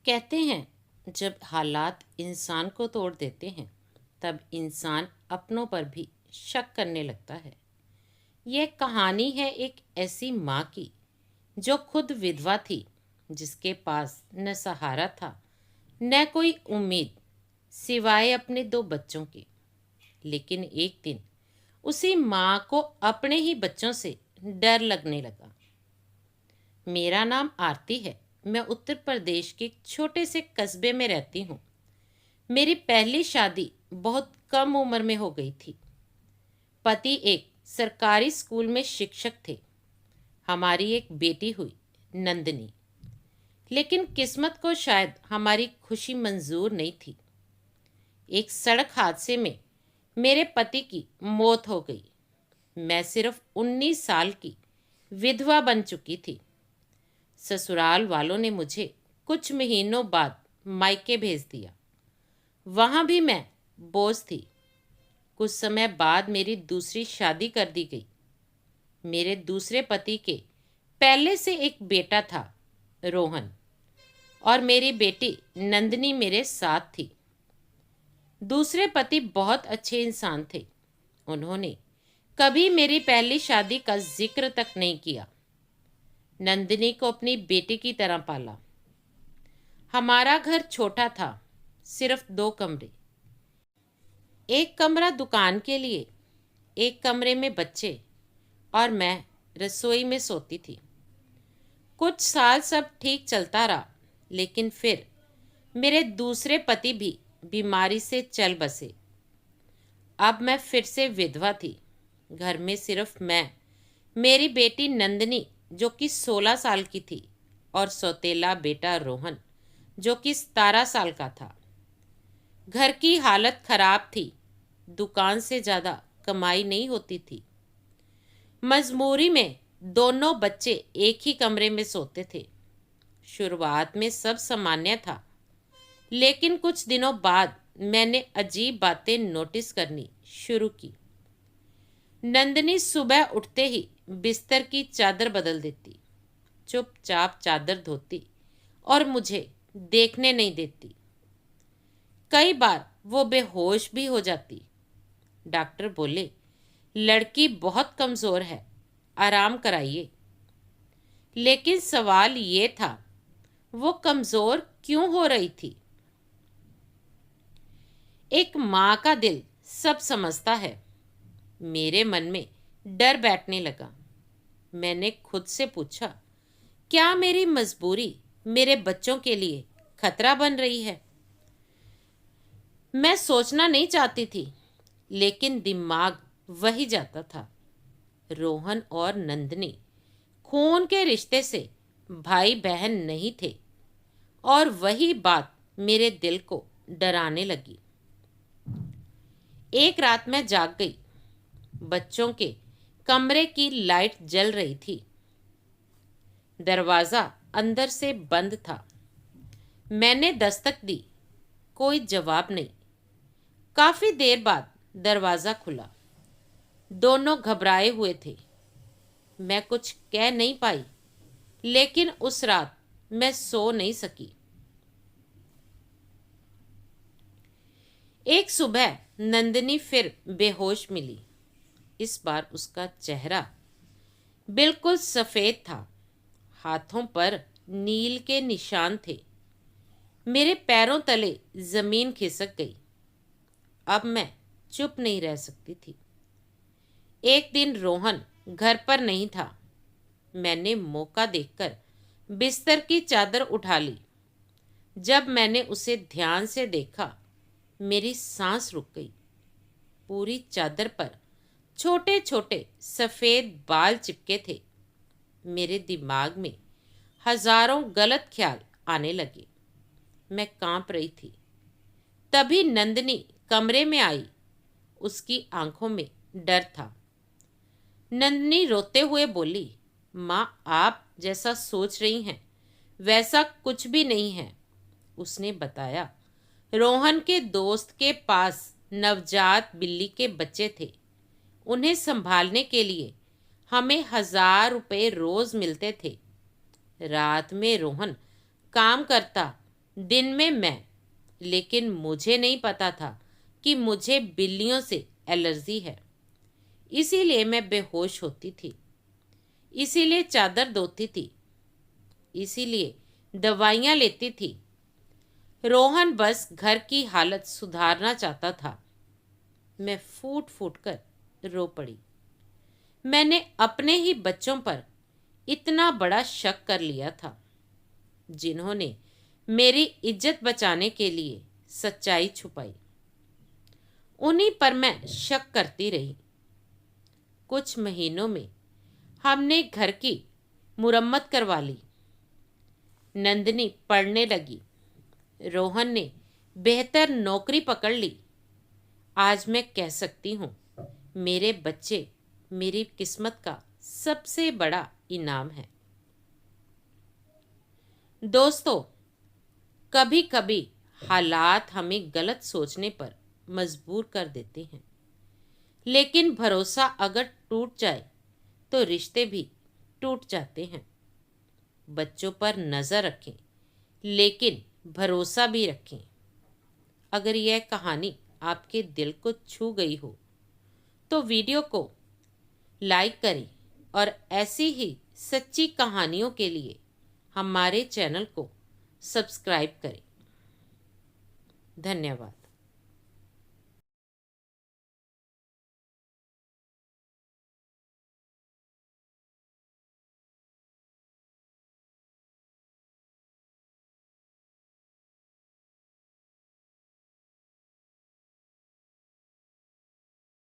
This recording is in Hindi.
कहते हैं जब हालात इंसान को तोड़ देते हैं तब इंसान अपनों पर भी शक करने लगता है। यह कहानी है एक ऐसी माँ की जो खुद विधवा थी, जिसके पास न सहारा था न कोई उम्मीद सिवाय अपने दो बच्चों के। लेकिन एक दिन उसी माँ को अपने ही बच्चों से डर लगने लगा। मेरा नाम आरती है। मैं उत्तर प्रदेश के एक छोटे से कस्बे में रहती हूँ। मेरी पहली शादी बहुत कम उम्र में हो गई थी। पति एक सरकारी स्कूल में शिक्षक थे। हमारी एक बेटी हुई, नंदनी। लेकिन किस्मत को शायद हमारी खुशी मंजूर नहीं थी। एक सड़क हादसे में मेरे पति की मौत हो गई। मैं सिर्फ 19 साल की विधवा बन चुकी थी। ससुराल वालों ने मुझे कुछ महीनों बाद मायके भेज दिया। वहाँ भी मैं बोझ थी। कुछ समय बाद मेरी दूसरी शादी कर दी गई। मेरे दूसरे पति के पहले से एक बेटा था, रोहन, और मेरी बेटी नंदनी मेरे साथ थी। दूसरे पति बहुत अच्छे इंसान थे। उन्होंने कभी मेरी पहली शादी का जिक्र तक नहीं किया। नंदिनी को अपनी बेटी की तरह पाला। हमारा घर छोटा था, सिर्फ 2 कमरे। एक कमरा दुकान के लिए, एक कमरे में बच्चे, और मैं रसोई में सोती थी। कुछ साल सब ठीक चलता रहा, लेकिन फिर मेरे दूसरे पति भी बीमारी से चल बसे। अब मैं फिर से विधवा थी। घर में सिर्फ मैं, मेरी बेटी नंदनी जो कि 16 साल की थी, और सौतेला बेटा रोहन जो कि 17 साल का था। घर की हालत खराब थी। दुकान से ज़्यादा कमाई नहीं होती थी। मजबूरी में दोनों बच्चे एक ही कमरे में सोते थे। शुरुआत में सब सामान्य था, लेकिन कुछ दिनों बाद मैंने अजीब बातें नोटिस करनी शुरू की। नंदनी सुबह उठते ही बिस्तर की चादर बदल देती, चुपचाप चादर धोती और मुझे देखने नहीं देती। कई बार वो बेहोश भी हो जाती। डॉक्टर बोले, लड़की बहुत कमज़ोर है, आराम कराइए। लेकिन सवाल ये था, वो कमज़ोर क्यों हो रही थी? एक माँ का दिल सब समझता है। मेरे मन में डर बैठने लगा। मैंने खुद से पूछा, क्या मेरी मजबूरी मेरे बच्चों के लिए खतरा बन रही है? मैं सोचना नहीं चाहती थी, लेकिन दिमाग वही जाता था। रोहन और नंदनी खून के रिश्ते से भाई बहन नहीं थे, और वही बात मेरे दिल को डराने लगी। एक रात मैं जाग गई। बच्चों के कमरे की लाइट जल रही थी। दरवाज़ा अंदर से बंद था। मैंने दस्तक दी, कोई जवाब नहीं। काफ़ी देर बाद दरवाज़ा खुला। दोनों घबराए हुए थे। मैं कुछ कह नहीं पाई, लेकिन उस रात मैं सो नहीं सकी। एक सुबह नंदिनी फिर बेहोश मिली। इस बार उसका चेहरा बिल्कुल सफ़ेद था। हाथों पर नील के निशान थे। मेरे पैरों तले ज़मीन खिसक गई। अब मैं चुप नहीं रह सकती थी। एक दिन रोहन घर पर नहीं था। मैंने मौका देखकर बिस्तर की चादर उठा ली। जब मैंने उसे ध्यान से देखा, मेरी सांस रुक गई। पूरी चादर पर छोटे छोटे सफ़ेद बाल चिपके थे। मेरे दिमाग में हजारों गलत ख्याल आने लगे। मैं कांप रही थी। तभी नंदनी कमरे में आई। उसकी आंखों में डर था। नंदनी रोते हुए बोली, माँ, आप जैसा सोच रही हैं वैसा कुछ भी नहीं है। उसने बताया, रोहन के दोस्त के पास नवजात बिल्ली के बच्चे थे। उन्हें संभालने के लिए हमें 1000 रुपये रोज मिलते थे। रात में रोहन काम करता दिन में मैं, लेकिन मुझे नहीं पता था कि मुझे बिल्लियों से एलर्जी है। इसीलिए मैं बेहोश होती थी, इसीलिए चादर धोती थी, इसीलिए दवाइयाँ लेती थी। रोहन बस घर की हालत सुधारना चाहता था। मैं फूट फूट कर रो पड़ी। मैंने अपने ही बच्चों पर इतना बड़ा शक कर लिया था, जिन्होंने मेरी इज्जत बचाने के लिए सच्चाई छुपाई। उन्हीं पर मैं शक करती रही। कुछ महीनों में हमने घर की मुरम्मत करवा ली। नंदनी पढ़ने लगी। रोहन ने बेहतर नौकरी पकड़ ली। आज मैं कह सकती हूँ, मेरे बच्चे मेरी किस्मत का सबसे बड़ा इनाम है। दोस्तों, कभी कभी हालात हमें गलत सोचने पर मजबूर कर देते हैं, लेकिन भरोसा अगर टूट जाए तो रिश्ते भी टूट जाते हैं। बच्चों पर नज़र रखें, लेकिन भरोसा भी रखें। अगर यह कहानी आपके दिल को छू गई हो तो वीडियो को लाइक करें और ऐसी ही सच्ची कहानियों के लिए हमारे चैनल को सब्सक्राइब करें। धन्यवाद।